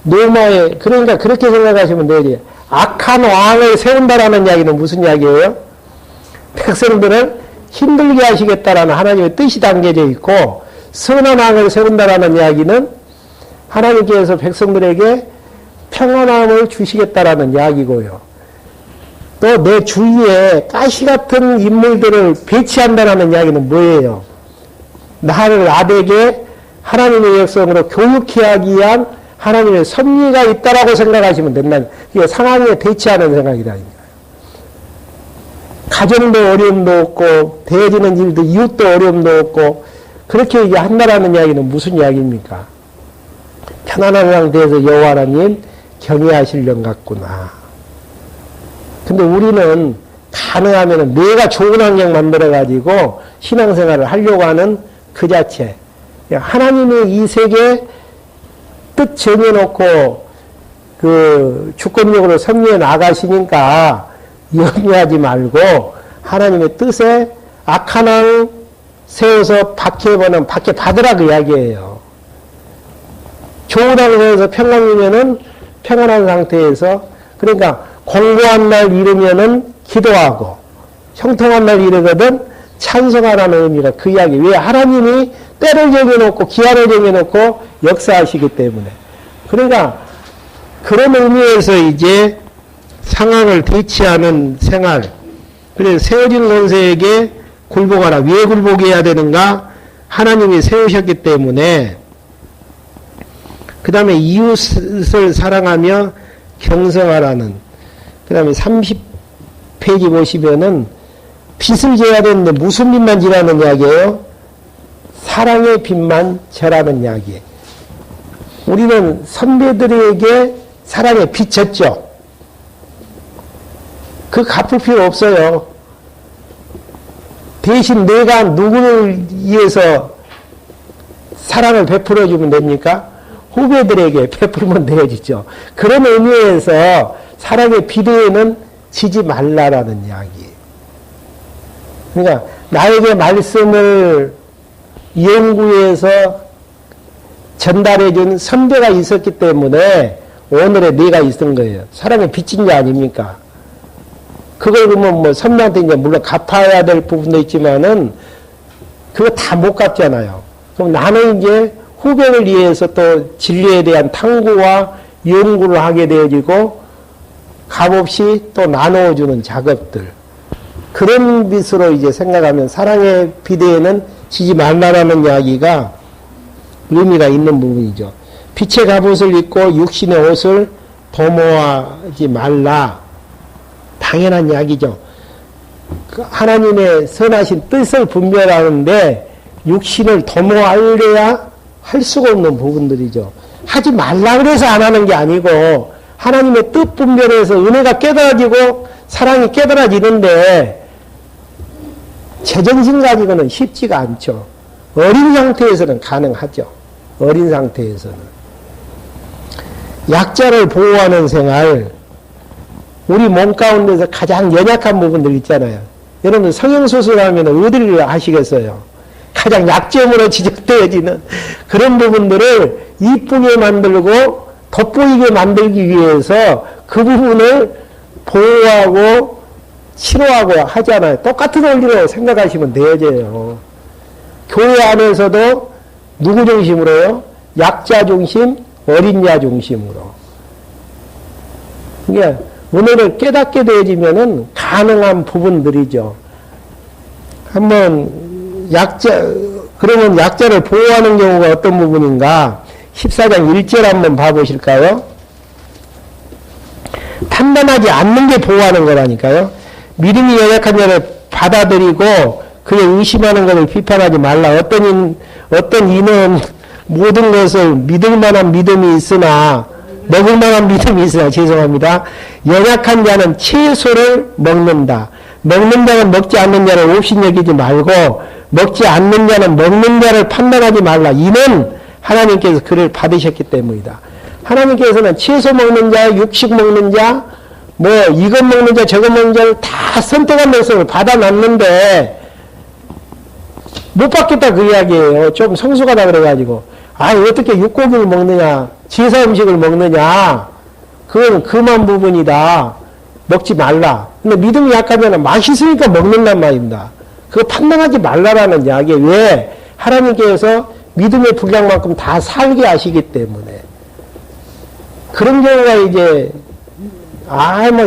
로마의, 그러니까 그렇게 생각하시면 되지. 악한 왕을 세운다라는 이야기는 무슨 이야기예요? 백성들을 힘들게 하시겠다라는 하나님의 뜻이 담겨져 있고, 선한 왕을 세운다라는 이야기는 하나님께서 백성들에게 평안함을 주시겠다라는 이야기고요. 또 내 주위에 가시 같은 인물들을 배치한다라는 이야기는 뭐예요? 나를 나에게 하나님의 백성으로 교육해 하기 위한 하나님의 섭리가 있다라고 생각하시면 된다. 이게 상황에 대치하는 생각이라니까요. 가정도 어려움도 없고, 대해지는 일도 이웃도 어려움도 없고, 그렇게 얘기한다라는 이야기는 무슨 이야기입니까? 편안한 상태에서 여호와 하나님 경외하시려는 같구나. 근데 우리는 가능하면 내가 좋은 환경 만들어가지고 신앙생활을 하려고 하는 그 자체. 하나님의 이 세계 뜻 정해놓고 그 주권적으로 섭리해 나가시니까 염려하지 말고 하나님의 뜻에 악한 왕 세워서 박해보는 박해 받으라 그 이야기예요. 좋은 왕 세워서 평강이면은 평안한 상태에서, 그러니까 공고한 날 이르면은 기도하고 형통한 날 이르거든 찬송하라는 의미가 그 이야기. 왜? 하나님이 때를 정해놓고 기한을 정해놓고 역사하시기 때문에. 그러니까 그런 의미에서 이제 상황을 대치하는 생활. 그래서 세워진 권세에게 굴복하라. 왜 굴복해야 되는가? 하나님이 세우셨기 때문에. 그 다음에 이웃을 사랑하며 경성하라는. 그 다음에 30페이지 보시면은 빛을 져야 되는데 무슨 빛만 지라는 이야기예요? 사랑의 빛만 져라는 이야기. 우리는 선배들에게 사랑의 빛 졌죠. 그 갚을 필요 없어요. 대신 내가 누구를 위해서 사랑을 베풀어주면 됩니까? 후배들에게 베풀면 되어지죠. 그런 의미에서 사랑의 비례에는 지지 말라라는 이야기. 그러니까 나에게 말씀을 연구해서 전달해준 선배가 있었기 때문에 오늘의 내가 있은 거예요. 사랑의 빚진 게 아닙니까? 그걸 그러면 뭐 선배한테 이제 물론 갚아야 될 부분도 있지만은 그거 다 못 갚잖아요. 그럼 나는 이제 후배를 위해서 또 진리에 대한 탐구와 연구를 하게 되어지고 값없이 또 나누어주는 작업들. 그런 빛으로 이제 생각하면 사랑의 비대에는 지지 말라라는 이야기가 의미가 있는 부분이죠. 빛의 갑옷을 입고 육신의 옷을 도모하지 말라. 당연한 이야기죠. 하나님의 선하신 뜻을 분별하는데 육신을 도모하려야 할 수가 없는 부분들이죠. 하지 말라 그래서 안 하는 게 아니고 하나님의 뜻 분별에서 은혜가 깨달아지고 사랑이 깨달아지는데 제정신 가지고는 쉽지가 않죠. 어린 상태에서는 가능하죠. 어린 상태에서는. 약자를 보호하는 생활, 우리 몸 가운데서 가장 연약한 부분들 있잖아요. 여러분 성형수술하면 어디를 하시겠어요? 가장 약점으로 지적되어지는 그런 부분들을 이쁘게 만들고 돋보이게 만들기 위해서 그 부분을 보호하고 치료하고 하잖아요. 똑같은 원리로 생각하시면 되어져요. 교회 안에서도 누구 중심으로요? 약자 중심, 어린 자 중심으로. 이게 은혜를 깨닫게 되어지면은 가능한 부분들이죠. 한번 그러면 약자를 보호하는 경우가 어떤 부분인가? 14장 1절 한번 봐보실까요? 판단하지 않는 게 보호하는 거라니까요. 믿음이 연약한 자를 받아들이고 그의 의심하는 것을 비판하지 말라. 어떤 이는 모든 것을 믿을 만한 믿음이 있으나 먹을 만한 믿음이 있으나 죄송합니다. 연약한 자는 채소를 먹는다. 먹는 자는 먹지 않는 자를 옵신여기지 말고 먹지 않는 자는 먹는 자를 판단하지 말라. 이는 하나님께서 그를 받으셨기 때문이다. 하나님께서는 채소 먹는 자, 육식 먹는 자, 뭐 이것 먹는 자, 저것 먹는 자를 다 선택한 말씀을 받아놨는데 못 받겠다 그 이야기예요. 좀 성숙하다 그래가지고 어떻게 육고기를 먹느냐, 제사 음식을 먹느냐, 그건 금한 부분이다. 먹지 말라. 근데 믿음이 약하면 맛있으니까 먹는단 말입니다. 그거 판단하지 말라라는 이야기예요. 왜? 하나님께서 믿음의 분량만큼 다 살게 하시기 때문에. 그런 경우가 이제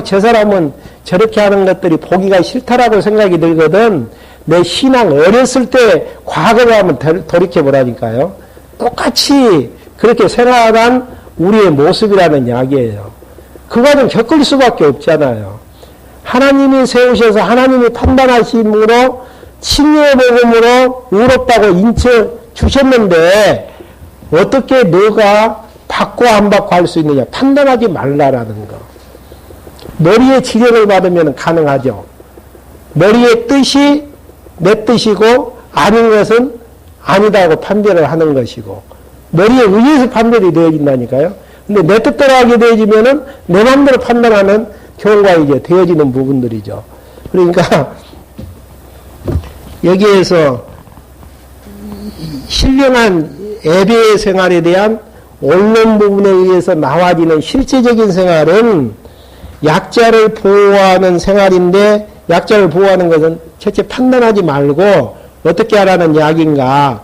저 사람은 저렇게 하는 것들이 보기가 싫다라고 생각이 들거든. 내 신앙 어렸을 때 과거를 한번 돌이켜보라니까요. 똑같이 그렇게 생활한 우리의 모습이라는 이야기예요. 그 과정 겪을 수밖에 없잖아요. 하나님이 세우셔서 하나님이 판단하심으로 친유의 복음으로 의롭다고 인쳐 주셨는데 어떻게 너가 받고 안 받고 할 수 있느냐. 판단하지 말라라는 거. 머리의 지령을 받으면 가능하죠. 머리의 뜻이 내 뜻이고 아닌 것은 아니다고 판별을 하는 것이고 머리에 의해서 판별이 되어진다니까요. 근데 내 뜻대로 하게 되어지면은 내 마음대로 판단하는 경우가 이제 되어지는 부분들이죠. 그러니까 여기에서 신령한 예배 생활에 대한 옳는 부분에 의해서 나와지는 실제적인 생활은 약자를 보호하는 생활인데 약자를 보호하는 것은 첫째 판단하지 말고 어떻게 하라는 이야기인가.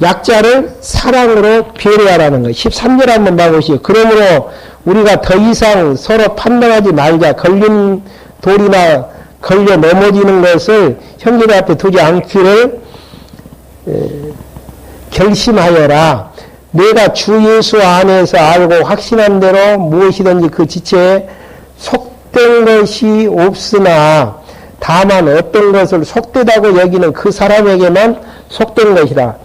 약자를 사랑으로 배려하라는 거. 13절 한번 봐보시죠. 그러므로 우리가 더 이상 서로 판단하지 말자. 걸린 돌이나 걸려 넘어지는 것을 형제들 앞에 두지 않기를 결심하여라. 내가 주 예수 안에서 알고 확신한 대로 무엇이든지 그 지체에 속된 것이 없으나 다만 어떤 것을 속되다고 여기는 그 사람에게만 속된 것이다.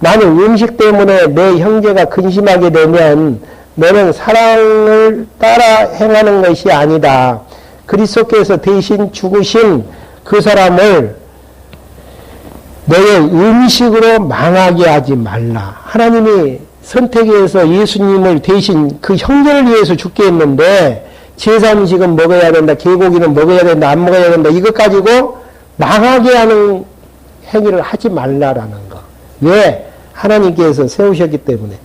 나는 음식 때문에 내 형제가 근심하게 되면 너는 사랑을 따라 행하는 것이 아니다. 그리스도께서 대신 죽으신 그 사람을 너의 음식으로 망하게 하지 말라. 하나님이 선택해서 예수님을 대신 그 형제를 위해서 죽게 했는데 제사 음식은 먹어야 된다. 개고기는 먹어야 된다. 안 먹어야 된다. 이것 가지고 망하게 하는 행위를 하지 말라라는 거. 왜? 하나님께서 세우셨기 때문에.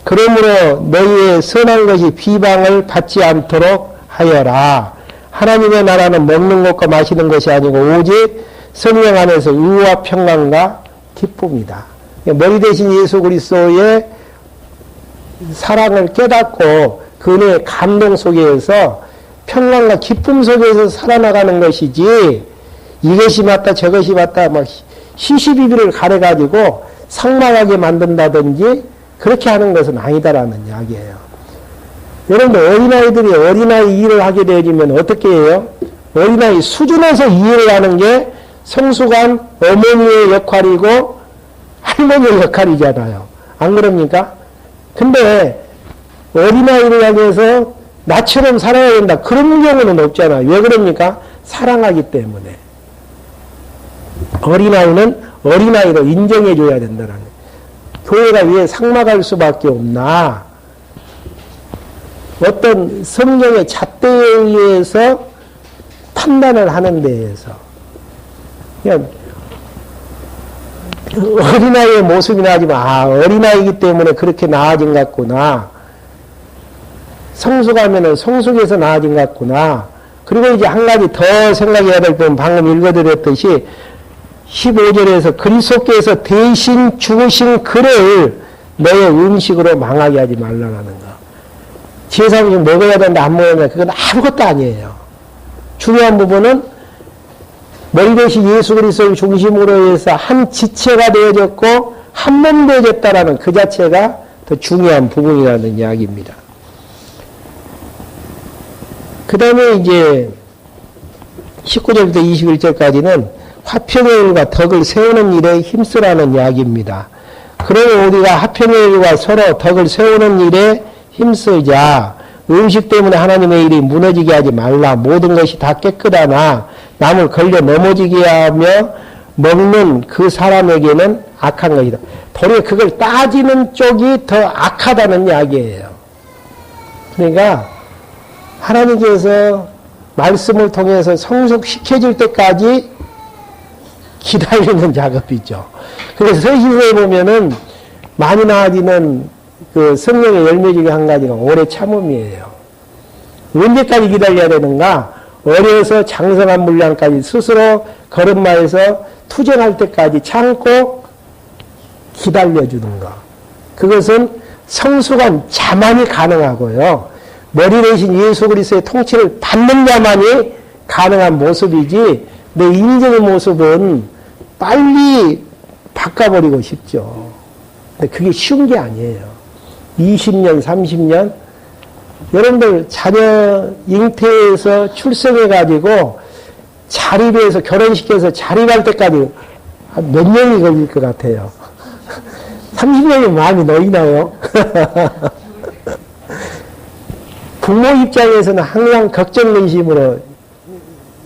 그러므로 너희의 선한 것이 비방을 받지 않도록 하여라. 하나님의 나라는 먹는 것과 마시는 것이 아니고 오직 성령 안에서 의와 평강과 기쁨이다. 머리 대신 예수 그리스도의 사랑을 깨닫고 그 은혜의 감동 속에서 평안과 기쁨 속에서 살아나가는 것이지, 이것이 맞다 저것이 맞다 막 시시비비를 가려가지고 상막하게 만든다든지 그렇게 하는 것은 아니다라는 이야기예요. 여러분들 어린아이들이 어린아이 일을 하게 되어지면 어떻게 해요? 어린아이 수준에서 이해를 하는 게 성숙한 어머니의 역할이고 할머니의 역할이잖아요. 안 그럽니까? 근데 어린아이를 향해서 나처럼 살아야 된다. 그런 경우는 없잖아요. 왜 그럽니까? 사랑하기 때문에. 어린아이는 어린아이로 인정해줘야 된다는 거예요. 교회가 왜 상막할 수밖에 없나? 어떤 성경의 잣대에 의해서 판단을 하는 데에서 그냥 어린아이의 모습이 나지만 어린아이이기 때문에 그렇게 나아진 것 같구나. 성숙하면은 성숙해서 나아진 것 같구나. 그리고 이제 한 가지 더 생각해야 될 건 방금 읽어드렸듯이 15절에서 그리스도께서 대신 죽으신 그를 너의 음식으로 망하게 하지 말라라는 거. 제사는 먹어야 된다 안 먹어야 된다 그건 아무것도 아니에요. 중요한 부분은 머리 대신 예수 그리스도를 중심으로 해서 한 지체가 되어졌고 한 몸 되어졌다라는 그 자체가 더 중요한 부분이라는 이야기입니다. 그 다음에 이제 19절부터 21절까지는 화평의 일과 덕을 세우는 일에 힘쓰라는 이야기입니다. 그러면 우리가 화평의 일과 서로 덕을 세우는 일에 힘쓰자. 음식 때문에 하나님의 일이 무너지게 하지 말라. 모든 것이 다 깨끗하나 남을 걸려 넘어지게 하며 먹는 그 사람에게는 악한 것이다. 도리어 그걸 따지는 쪽이 더 악하다는 이야기예요. 그러니까 하나님께서 말씀을 통해서 성숙시켜줄 때까지 기다리는 작업이죠. 그래서 서신서에 보면은 많이 나아지는 그 성령의 열매 중에 한 가지가 오래 참음이에요. 언제까지 기다려야 되는가? 어려서 장성한 물량까지 스스로 걸음마에서 투쟁할 때까지 참고 기다려주는 거. 그것은 성숙한 자만이 가능하고요. 머리 대신 예수 그리스도의 통치를 받는 자만이 가능한 모습이지 내 인생의 모습은 빨리 바꿔버리고 싶죠. 근데 그게 쉬운 게 아니에요. 20년, 30년 여러분들 자녀 잉태해서 출생해가지고 자립해서 결혼시켜서 자립할 때까지 몇 년이 걸릴 것 같아요. 30년이 많이 너희나요? 부모 입장에서는 항상 걱정 근심으로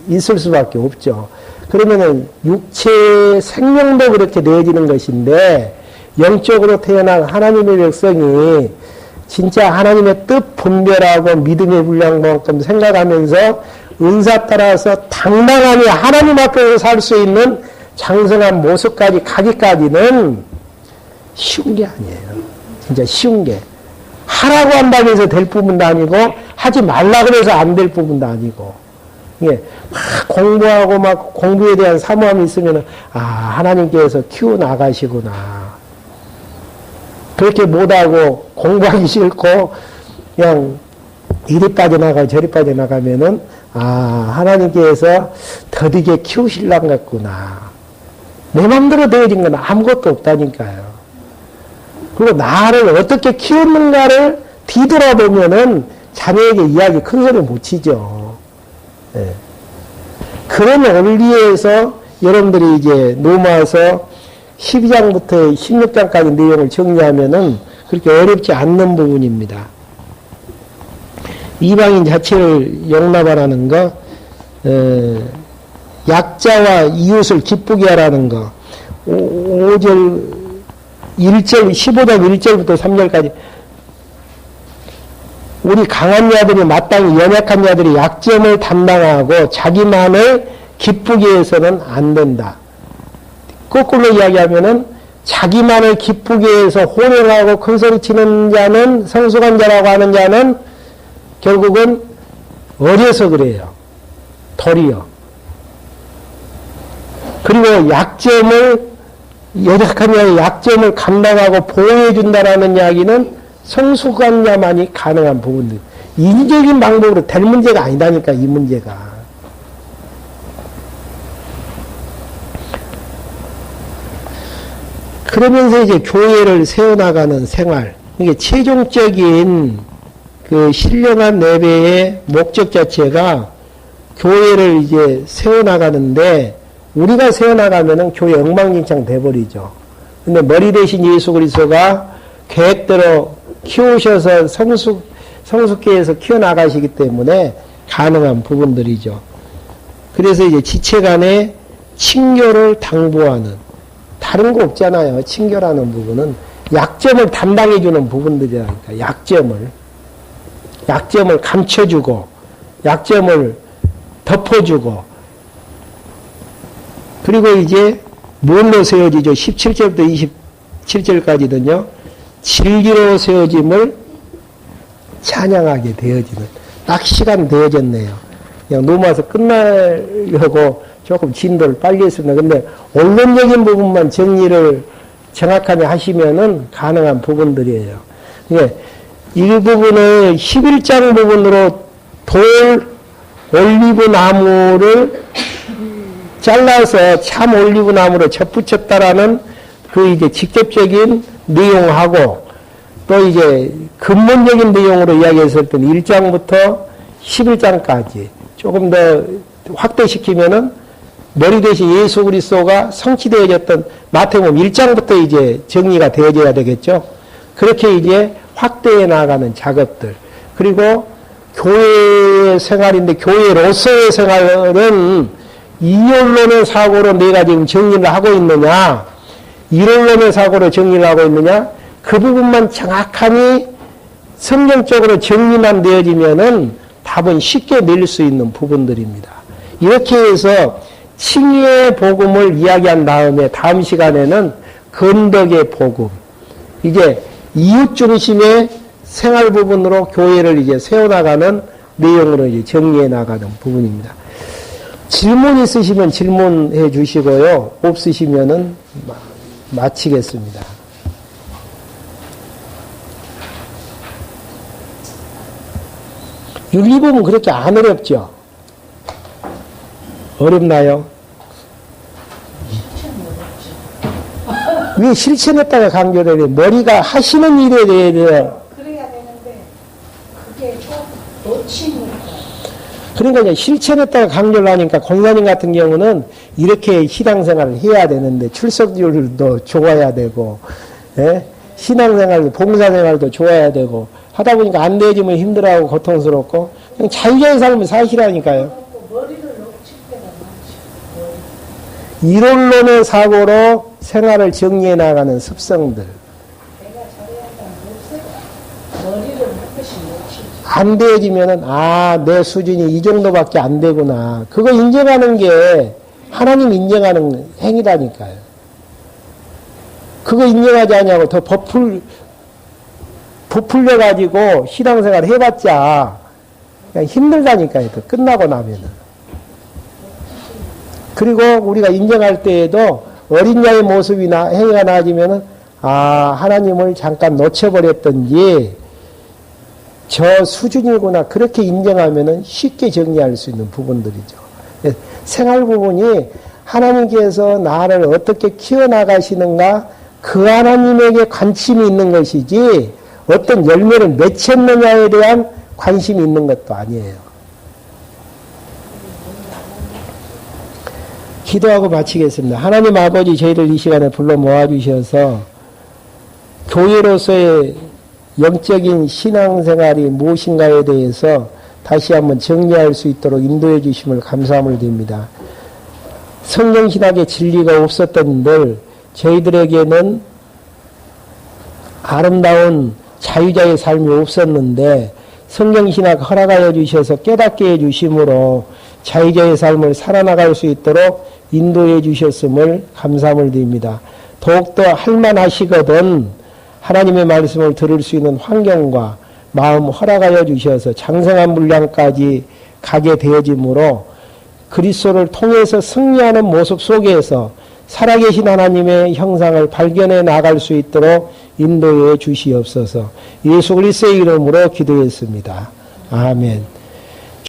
있을 수밖에 없죠. 그러면은 육체 생명도 그렇게 내어지는 것인데 영적으로 태어난 하나님의 백성이 진짜 하나님의 뜻 분별하고 믿음의 분량만큼 생각하면서 은사 따라서 당당하게 하나님 앞에서 살 수 있는 장성한 모습까지 가기까지는 쉬운 게 아니에요. 진짜 쉬운 게. 하라고 한다고 해서 될 부분도 아니고 하지 말라 그래서 안 될 부분도 아니고 막 공부하고 막 공부에 대한 사모함이 있으면 하나님께서 키워나가시구나. 그렇게 못하고 공부하기 싫고 그냥 이리 빠져나가고 저리 빠져나가면은 하나님께서 더디게 키우실랑 같구나. 내 맘대로 되어진 건 아무것도 없다니까요. 그리고 나를 어떻게 키웠는가를 뒤돌아보면은 자녀에게 이야기 큰 소리 못 치죠. 네. 그런 원리에서 여러분들이 이제 로마서 12장부터 16장까지 내용을 정리하면은 그렇게 어렵지 않는 부분입니다. 이방인 자체를 용납하라는 거, 약자와 이웃을 기쁘게 하라는 거, 5절 1절, 15장 1절부터 3절까지 우리 강한 자들이 마땅히 연약한 자들이 약점을 담당하고 자기만을 기쁘게 해서는 안 된다. 거꾸로 이야기하면은 자기만을 기쁘게 해서 호령하고 큰소리치는 자는 성숙한 자라고 하는 자는 결국은 어려서 그래요. 덜이요. 그리고 연약한 자의 약점을 감당하고 보호해 준다라는 이야기는 성숙한 자만이 가능한 부분들. 인위적인 방법으로 될 문제가 아니다니까, 이 문제가. 그러면서 이제 교회를 세워나가는 생활, 이게 최종적인 그 신령한 예배의 목적 자체가 교회를 이제 세워나가는데, 우리가 세워나가면은 교회 엉망진창 돼버리죠. 근데 머리 대신 예수 그리스도가 계획대로 키우셔서 성숙계에서 키워나가시기 때문에 가능한 부분들이죠. 그래서 이제 지체 간의 친교를 당부하는, 다른 거 없잖아요. 친교라는 부분은 약점을 담당해주는 부분들이라니까. 약점을 감춰주고, 약점을 덮어주고, 그리고 이제 뭘로 세워지죠? 17절부터 27절까지는요. 진리로 세워짐을 찬양하게 되어지는, 딱 시간 되어졌네요. 그냥 넘어와서 끝나려고 조금 진도를 빨리 했습니다. 근데 원론적인 부분만 정리를 정확하게 하시면은 가능한 부분들이에요. 이 부분을 11장 부분으로 돌 올리브 나무를 잘라서 참 올리브 나무로 접붙였다라는 그 이제 직접적인 내용하고, 또 이제 근본적인 내용으로 이야기했을 때는 1장부터 11장까지 조금 더 확대시키면은 머리 대신 예수 그리스도가 성취되어졌던 마태복음 1장부터 이제 정리가 되어져야 되겠죠. 그렇게 이제 확대해 나가는 작업들. 그리고 교회 생활인데, 교회로서의 생활은 이론론의 사고로 내가 지금 정리를 하고 있느냐, 이론론의 사고로 정리를 하고 있느냐, 그 부분만 정확하니 성경적으로 정리만 되어지면은 답은 쉽게 낼 수 있는 부분들입니다. 이렇게 해서 칭의의 복음을 이야기한 다음에 다음 시간에는 건덕의 복음, 이게 이웃 중심의 생활 부분으로 교회를 이제 세워나가는 내용으로 이제 정리해 나가는 부분입니다. 질문 있으시면 질문해 주시고요. 없으시면은 마치겠습니다. 윤리법은 그렇게 안 어렵죠? 어렵나요? 왜 실천했다가 강조를 해요? 머리가 하시는 일에 대해서. 그래야 되는데, 그게 좀 놓치는. 그러니까 이제 실천했다가 강조를 하니까, 공사님 같은 경우는 이렇게 신앙생활을 해야 되는데, 출석률도 좋아야 되고, 예? 신앙생활도, 봉사생활도 좋아야 되고, 하다 보니까 안 되지면 힘들어하고 고통스럽고, 그냥 자유자의 삶을 사시라니까요. 머리를 놓칠 때가 많죠. 이론론의 사고로 생활을 정리해 나가는 습성들. 내가 잘해야 한다는 머리를 한 번씩 놓치지. 안 되어지면은, 내 수준이 이 정도밖에 안 되구나. 그거 인정하는 게 하나님 인정하는 행위라니까요. 그거 인정하지 않냐고 더 부풀려가지고 신앙생활 해봤자 그냥 힘들다니까요. 또 끝나고 나면은. 그리고 우리가 인정할 때에도 어린 자의 모습이나 행위가 나아지면은, 하나님을 잠깐 놓쳐버렸던지, 저 수준이구나. 그렇게 인정하면은 쉽게 정리할 수 있는 부분들이죠. 생활 부분이 하나님께서 나를 어떻게 키워나가시는가, 그 하나님에게 관심이 있는 것이지, 어떤 열매를 맺혔느냐에 대한 관심이 있는 것도 아니에요. 기도하고 마치겠습니다. 하나님 아버지, 저희들 이 시간에 불러 모아주셔서 교회로서의 영적인 신앙생활이 무엇인가에 대해서 다시 한번 정리할 수 있도록 인도해 주심을 감사함을 드립니다. 성경신학의 진리가 없었던 늘 저희들에게는 아름다운 자유자의 삶이 없었는데, 성경신학 허락하여 주셔서 깨닫게 해주심으로 자유자의 삶을 살아나갈 수 있도록 인도해 주셨음을 감사함을 드립니다. 더욱더 할만하시거든 하나님의 말씀을 들을 수 있는 환경과 마음 허락하여 주셔서 장성한 분량까지 가게 되어지므로 그리스도를 통해서 승리하는 모습 속에서 살아계신 하나님의 형상을 발견해 나갈 수 있도록 인도해 주시옵소서. 예수 그리스도의 이름으로 기도했습니다. 아멘.